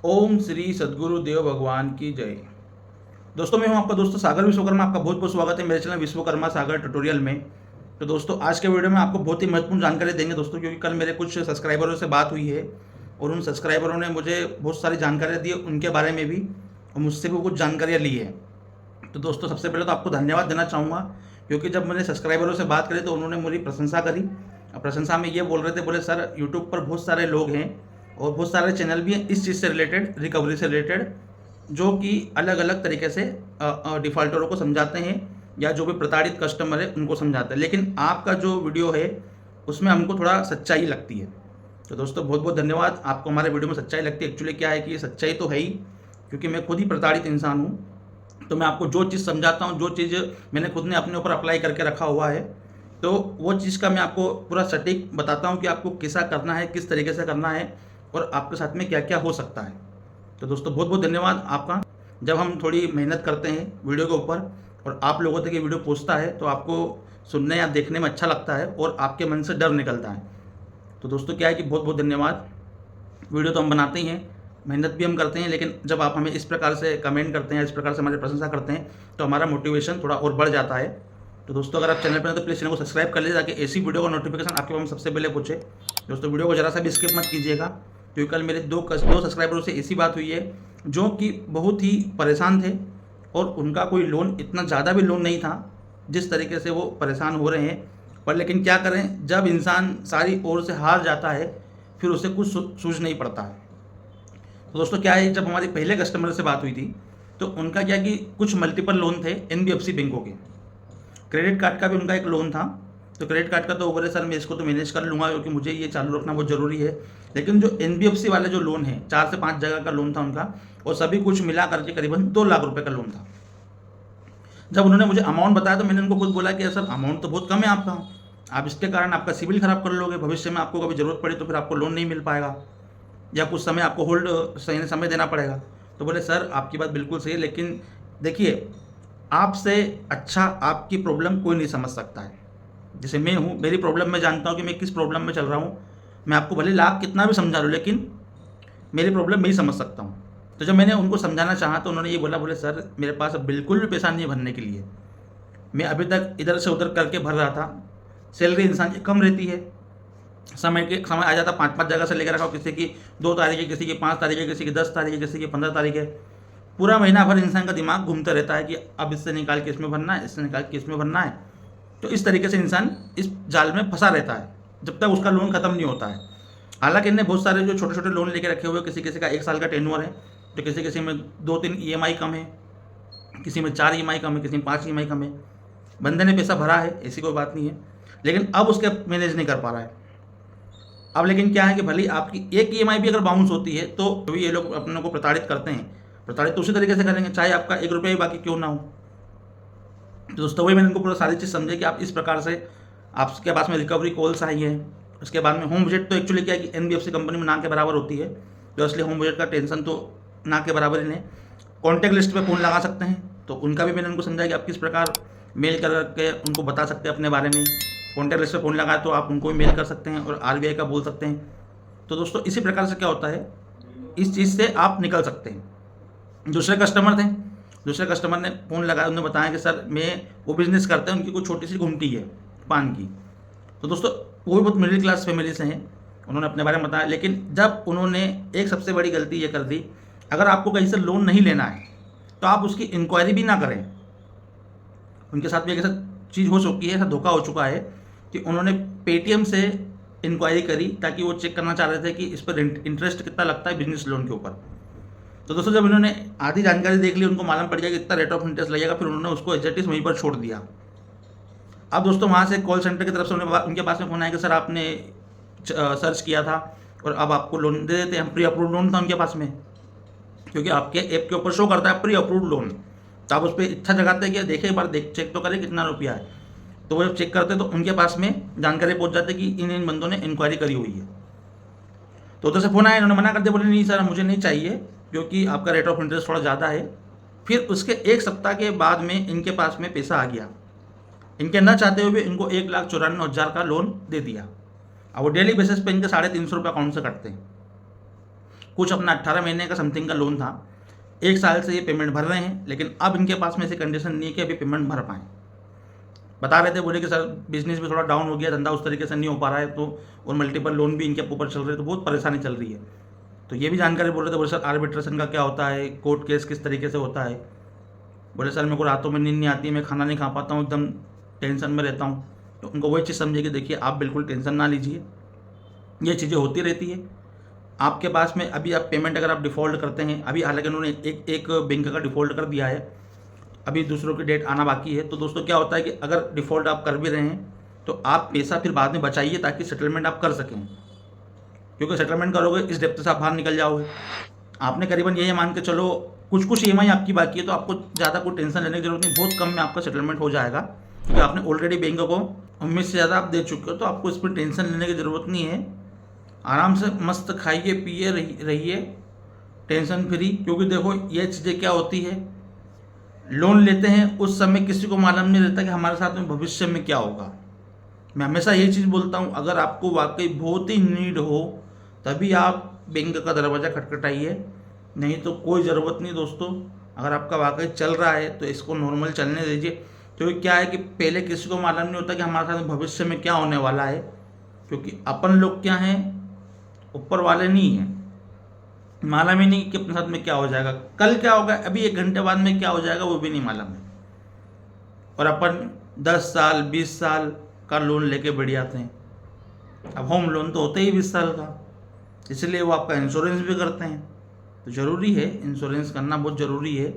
ओम श्री सद्गुरु देव भगवान की जय। दोस्तों मैं हूं आपका दोस्त सागर विश्वकर्मा। आपका बहुत बहुत स्वागत है मेरे चैनल विश्वकर्मा सागर ट्यूटोरियल में। तो दोस्तों आज के वीडियो में आपको बहुत ही महत्वपूर्ण जानकारी देंगे दोस्तों, क्योंकि कल मेरे कुछ सब्सक्राइबरों से बात हुई है और उन सब्सक्राइबरों ने मुझे बहुत सारी जानकारियाँ दी उनके बारे में भी, और मुझसे भी कुछ जानकारियाँ ली है। तो दोस्तों सबसे पहले तो आपको धन्यवाद देना चाहूँगा, क्योंकि जब मैंने सब्सक्राइबरों से बात करी तो उन्होंने मेरी प्रशंसा करी। प्रशंसा में ये बोल रहे थे, बोले सर यूट्यूब पर बहुत सारे लोग हैं और बहुत सारे चैनल भी हैं इस चीज़ से रिलेटेड, रिकवरी से रिलेटेड, जो कि अलग अलग तरीके से डिफ़ॉल्टरों को समझाते हैं या जो भी प्रताड़ित कस्टमर है उनको समझाते हैं, लेकिन आपका जो वीडियो है उसमें हमको थोड़ा सच्चाई लगती है। तो दोस्तों बहुत बहुत धन्यवाद, आपको हमारे वीडियो में सच्चाई लगती है। एक्चुअली क्या है कि ये सच्चाई तो है ही, क्योंकि मैं खुद ही प्रताड़ित इंसान हूँ। तो मैं आपको जो चीज़ समझाता हूँ, जो चीज़ मैंने खुद ने अपने ऊपर अप्लाई करके रखा हुआ है, तो वो चीज़ का मैं आपको पूरा सटीक बताता हूँ कि आपको कैसा करना है, किस तरीके से करना है और आपके साथ में क्या क्या हो सकता है। तो दोस्तों बहुत बहुत धन्यवाद आपका। जब हम थोड़ी मेहनत करते हैं वीडियो के ऊपर और आप लोगों तक ये वीडियो पहुँचता है तो आपको सुनने या देखने में अच्छा लगता है और आपके मन से डर निकलता है। तो दोस्तों क्या है कि बहुत बहुत धन्यवाद। वीडियो तो हम बनाते ही हैं, मेहनत भी हम करते हैं, लेकिन जब आप हमें इस प्रकार से कमेंट करते हैं, इस प्रकार से हमारी प्रशंसा करते हैं, तो हमारा मोटिवेशन थोड़ा और बढ़ जाता है। तो दोस्तों अगर आप चैनल पर हैं तो प्लीज़ चैनल को सब्सक्राइब कर लीजिए, ताकि ऐसी वीडियो का नोटिफिकेशन आपके पास सबसे पहले पहुँचे। दोस्तों वीडियो को ज़रा सा भी स्किप मत कीजिएगा, क्योंकि कल मेरे दो सब्सक्राइबरों से ऐसी बात हुई है जो कि बहुत ही परेशान थे और उनका कोई लोन, इतना ज़्यादा भी लोन नहीं था जिस तरीके से वो परेशान हो रहे हैं। पर लेकिन क्या करें, जब इंसान सारी ओर से हार जाता है फिर उसे कुछ सूझ नहीं पड़ता है। तो दोस्तों क्या है, जब हमारी पहले कस्टमर से बात हुई थी तो उनका क्या कि कुछ मल्टीपल लोन थे एनबीएफसी बैंकों के। क्रेडिट कार्ड का भी उनका एक लोन था। तो क्रेडिट कार्ड का तो बोले सर मैं इसको तो मैनेज कर लूँगा, क्योंकि मुझे ये चालू रखना बहुत ज़रूरी है। लेकिन जो एनबीएफसी वाले जो लोन है, 4 से 5 जगह का लोन था उनका, और सभी कुछ मिला करके करीबन 2 लाख रुपए का लोन था। जब उन्होंने मुझे अमाउंट बताया तो मैंने उनको खुद बोला कि सर अमाउंट तो बहुत कम है आपका, आप इसके कारण आपका सिविल खराब कर लोगे, भविष्य में आपको कभी ज़रूरत पड़ी तो फिर आपको लोन नहीं मिल पाएगा, या कुछ समय आपको होल्ड सही समय देना पड़ेगा। तो बोले सर आपकी बात बिल्कुल सही है, लेकिन देखिए आपसे अच्छा आपकी प्रॉब्लम कोई नहीं समझ सकता है। जैसे मैं हूँ, मेरी प्रॉब्लम मैं जानता हूँ कि मैं किस प्रॉब्लम में चल रहा हूँ। मैं आपको भले लाख कितना भी समझा लूँ, लेकिन मेरी प्रॉब्लम मैं ही समझ सकता हूँ। तो जब मैंने उनको समझाना चाहा तो उन्होंने ये बोला, बोले सर मेरे पास अब बिल्कुल भी पैसा नहीं भरने के लिए, मैं अभी तक इधर से उधर करके भर रहा था। सैलरी इंसान की कम रहती है, समय आ जाता 5-5 जगह से लेकर रखा, किसी की 2 तारीख है, किसी की 5 तारीख है, किसी की 10 तारीख है, किसी की 15 तारीख है। पूरा महीना भर इंसान का दिमाग घूमता रहता है कि अब इससे निकाल के इसमें भरना है, इससे निकाल के इसमें भरना है। तो इस तरीके से इंसान इस जाल में फंसा रहता है जब तक उसका लोन खत्म नहीं होता है। हालांकि इन्हें बहुत सारे जो छोटे छोटे लोन लेके रखे हुए, किसी किसी का 1 साल का टेन्योर है, तो किसी किसी में 2-3 ईएमआई कम है, किसी में 4 ईएमआई कम है, किसी में 5 ईएमआई कम है। बंदे ने पैसा भरा है, ऐसी कोई बात नहीं है, लेकिन अब उसके मैनेज नहीं कर पा रहा है। अब लेकिन क्या है कि भले आपकी एक ईएमआई भी अगर बाउंस होती है तो भी ये लोग अपने को प्रताड़ित करते हैं। प्रताड़ित तो उसी तरीके से करेंगे चाहे आपका 1 रुपया ही बाकी क्यों ना हो। तो दोस्तों वही मैंने इनको पूरा सारी चीज़ समझे कि आप इस प्रकार से, आपके पास में रिकवरी कॉल्स आई है, उसके बाद में होम विजिट। तो एक्चुअली क्या है कि एनबीएफसी कंपनी में ना के बराबर होती है, तो इसलिए होम विजिट का टेंशन तो ना के बराबर ही नहीं। कॉन्टैक्ट लिस्ट पे फ़ोन लगा सकते हैं, तो उनका भी मैंने उनको समझाया कि आप किस प्रकार मेल करके उनको बता सकते हैं अपने बारे में। कॉन्टैक्ट लिस्ट पे फ़ोन लगाए तो आप उनको भी मेल कर सकते हैं और आरबीआई का बोल सकते हैं। तो दोस्तों इसी प्रकार से क्या होता है, इस चीज़ से आप निकल सकते हैं। दूसरे कस्टमर थे, दूसरे कस्टमर ने फ़ोन लगाया, उन्होंने बताया कि सर मैं वो बिज़नेस करते हैं, उनकी कोई छोटी सी घुमटी है पान की। तो दोस्तों वो भी बहुत मिडिल क्लास फैमिली से हैं, उन्होंने अपने बारे में बताया। लेकिन जब उन्होंने एक सबसे बड़ी गलती ये कर दी, अगर आपको कहीं से लोन नहीं लेना है तो आप उसकी इंक्वायरी भी ना करें। उनके साथ भी एक ऐसा चीज़ हो चुकी है, ऐसा धोखा हो चुका है कि उन्होंने पेटीएम से इंक्वायरी करी, ताकि वो चेक करना चाह रहे थे कि इस पर इंटरेस्ट कितना लगता है बिजनेस लोन के ऊपर। तो दोस्तों जब इन्होंने आधी जानकारी देख ली, उनको मालूम पड़ गया कि इतना रेट ऑफ इंटरेस्ट लगेगा, फिर उन्होंने उसको एग्जैक्ट वहीं पर छोड़ दिया। अब दोस्तों वहाँ से कॉल सेंटर की तरफ से उनके पास में फ़ोन आया कि सर आपने सर्च किया था और अब आपको लोन दे देते हैं। प्री अप्रूव्ड लोन था उनके पास में, क्योंकि आपके ऐप के ऊपर शो करता है प्री अप्रूव्ड लोन, तो आप उस पर इच्छा जगाते हैं कि देखें एक बार, चेक तो करें कितना रुपया है। तो वो जब चेक करते तो उनके पास में जानकारी पहुंच जाती कि इन बंदों ने इंक्वायरी करी हुई है। तो उधर से फ़ोन आया, इन्होंने मना कर दिया, बोले नहीं सर मुझे नहीं चाहिए, क्योंकि आपका रेट ऑफ इंटरेस्ट थोड़ा ज़्यादा है। फिर उसके 1 सप्ताह के बाद में इनके पास में पैसा आ गया। इनके न चाहते हुए भी इनको 1,94,000 का लोन दे दिया। अब वो डेली बेसिस पे इनके 350 रुपये अकाउंट से कटते हैं। कुछ अपना 18 महीने का समथिंग का लोन था, 1 साल से ये पेमेंट भर रहे हैं, लेकिन अब इनके पास में ऐसी कंडीशन नहीं है कि अभी पेमेंट भर पाएँ। बता रहे थे, बोले कि सर बिजनेस भी थोड़ा डाउन हो गया, धंधा उस तरीके से नहीं हो पा रहा है, तो और मल्टीपल लोन भी इनके ऊपर चल रहे हैं, तो बहुत परेशानी चल रही है। तो ये भी जानकारी बोल रहे थे, बोले सर आर्बिट्रेशन का क्या होता है, कोर्ट केस किस तरीके से होता है। बोले सर मेरे को रातों में नींद नहीं आती है, मैं खाना नहीं खा पाता हूँ, एकदम टेंशन में रहता हूँ। तो उनको वही चीज़ समझे कि देखिए आप बिल्कुल टेंशन ना लीजिए, ये चीज़ें होती रहती है। आपके पास में अभी आप पेमेंट अगर आप डिफ़ॉल्ट करते हैं, अभी हालांकि उन्होंने एक बैंक का डिफ़ॉल्ट कर दिया है, अभी दूसरों की डेट आना बाकी है। तो दोस्तों क्या होता है कि अगर डिफ़ॉल्ट आप कर भी रहे हैं तो आप पैसा फिर बाद में बचाइए ताकि सेटलमेंट आप कर सकें, क्योंकि सेटलमेंट करोगे इस डेप्थ से आप बाहर निकल जाओगे। आपने करीबन ये मान के चलो कुछ EMI आपकी बाकी है, तो आपको ज़्यादा कोई टेंशन लेने की जरूरत नहीं, बहुत कम में आपका सेटलमेंट हो जाएगा, क्योंकि आपने ऑलरेडी बैंक को उम्मीद से ज़्यादा आप दे चुके हो। तो आपको इस पर टेंशन लेने की ज़रूरत नहीं है, आराम से मस्त खाइए पिए रहिए टेंशन फ्री। क्योंकि देखो ये चीज़ें क्या होती है, लोन लेते हैं उस समय किसी को मालूम नहीं रहता कि हमारे साथ में भविष्य में क्या होगा। मैं हमेशा ये चीज़ बोलता हूँ, अगर आपको वाकई बहुत ही नीड हो तभी आप बैंक का दरवाज़ा खटखटाइए, नहीं तो कोई ज़रूरत नहीं दोस्तों। अगर आपका वाकई चल रहा है तो इसको नॉर्मल चलने दीजिए, क्योंकि क्या है कि पहले किसी को मालूम नहीं होता कि हमारे साथ भविष्य में क्या होने वाला है, क्योंकि अपन लोग क्या हैं, ऊपर वाले नहीं हैं, मालूम ही नहीं कि अपने साथ में क्या हो जाएगा, कल क्या होगा, अभी 1 घंटे बाद में क्या हो जाएगा वो भी नहीं मालूम है। और अपन 10 साल 20 साल का लोन लेके बैठ जाते हैं। अब होम लोन तो होते ही 20 साल का, इसलिए वो आपका इंश्योरेंस भी करते हैं। तो ज़रूरी है, इंश्योरेंस करना बहुत ज़रूरी है।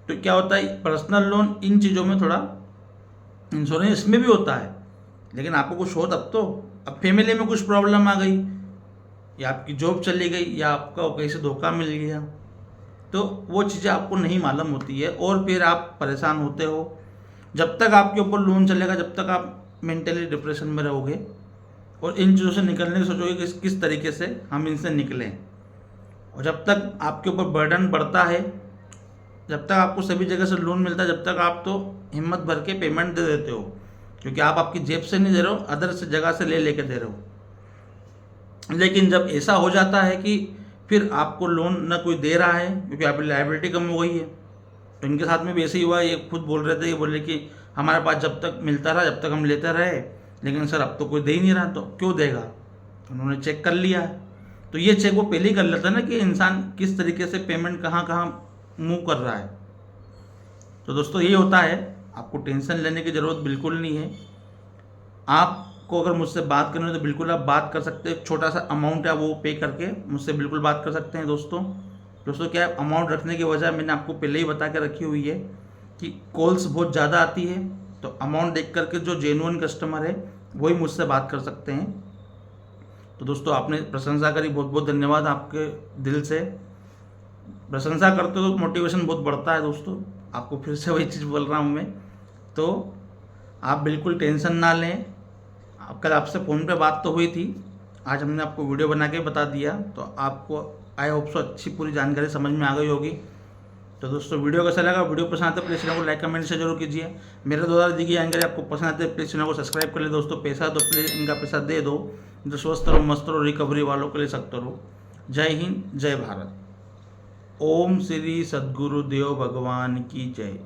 तो क्या होता है, पर्सनल लोन इन चीज़ों में थोड़ा इंश्योरेंस इसमें भी होता है, लेकिन आपको कुछ हो तब तो। अब फैमिली में कुछ प्रॉब्लम आ गई, या आपकी जॉब चली गई, या आपका कहीं से धोखा मिल गया, तो वो चीज़ें आपको नहीं मालूम होती है और फिर आप परेशान होते हो। जब तक आपके ऊपर लोन चलेगा, जब तक आप मेंटली डिप्रेशन में रहोगे और इन चीज़ों से निकलने की सोचोगे कि किस तरीके से हम इनसे निकलें। और जब तक आपके ऊपर बर्डन बढ़ता है, जब तक आपको सभी जगह से लोन मिलता है, जब तक आप तो हिम्मत भर के पेमेंट दे देते हो, क्योंकि आप आपकी जेब से नहीं दे रहे हो, अदर से जगह से लेके दे रहे हो। लेकिन जब ऐसा हो जाता है कि फिर आपको लोन ना कोई दे रहा है, क्योंकि आपकी लायबिलिटी कम हो गई है। तो इनके साथ में भी ऐसे ही हुआ, ये खुद बोल रहे थे, ये बोले कि हमारे पास जब तक मिलता रहा, जब तक हम लेते रहे, लेकिन सर अब तो कोई दे ही नहीं रहा, तो क्यों देगा। उन्होंने चेक कर लिया है, तो ये चेक वो पहले ही कर लेता है ना कि इंसान किस तरीके से पेमेंट कहाँ कहाँ मूव कर रहा है। तो दोस्तों ये होता है, आपको टेंशन लेने की ज़रूरत बिल्कुल नहीं है। आपको अगर मुझसे बात करनी हो तो बिल्कुल आप बात कर सकते हैं, छोटा सा अमाउंट है वो पे करके मुझसे बिल्कुल बात कर सकते हैं दोस्तों क्या है, अमाउंट रखने की वजह मैंने आपको पहले ही बता के रखी हुई है कि कॉल्स बहुत ज़्यादा आती है, तो अमाउंट देख करके जो जेन्युइन कस्टमर है वही मुझसे बात कर सकते हैं। तो दोस्तों आपने प्रशंसा करी, बहुत बहुत धन्यवाद, आपके दिल से प्रशंसा करते हो तो मोटिवेशन बहुत बढ़ता है दोस्तों। आपको फिर से वही चीज़ बोल रहा हूँ मैं, तो आप बिल्कुल टेंशन ना लें। कल आपसे फ़ोन पे बात तो हुई थी, आज हमने आपको वीडियो बना के बता दिया, तो आपको आई होप सो अच्छी पूरी जानकारी समझ में आ गई होगी। तो दोस्तों वीडियो कैसा लगा, वीडियो पसंद आता है प्लीज़ चैनल को लाइक कमेंट से जरूर कीजिए। मेरे द्वारा दी गई जानकारी आपको पसंद आती है प्लीज़ चैनल को सब्सक्राइब कर ले दोस्तों। पैसा तो प्लीज़ इनका पैसा दे दो, जो स्वस्थ रहो मस्त रहो, रिकवरी वालों के लिए सख्त रहो। जय हिंद जय भारत। ओम श्री सद्गुरुदेव भगवान की जय।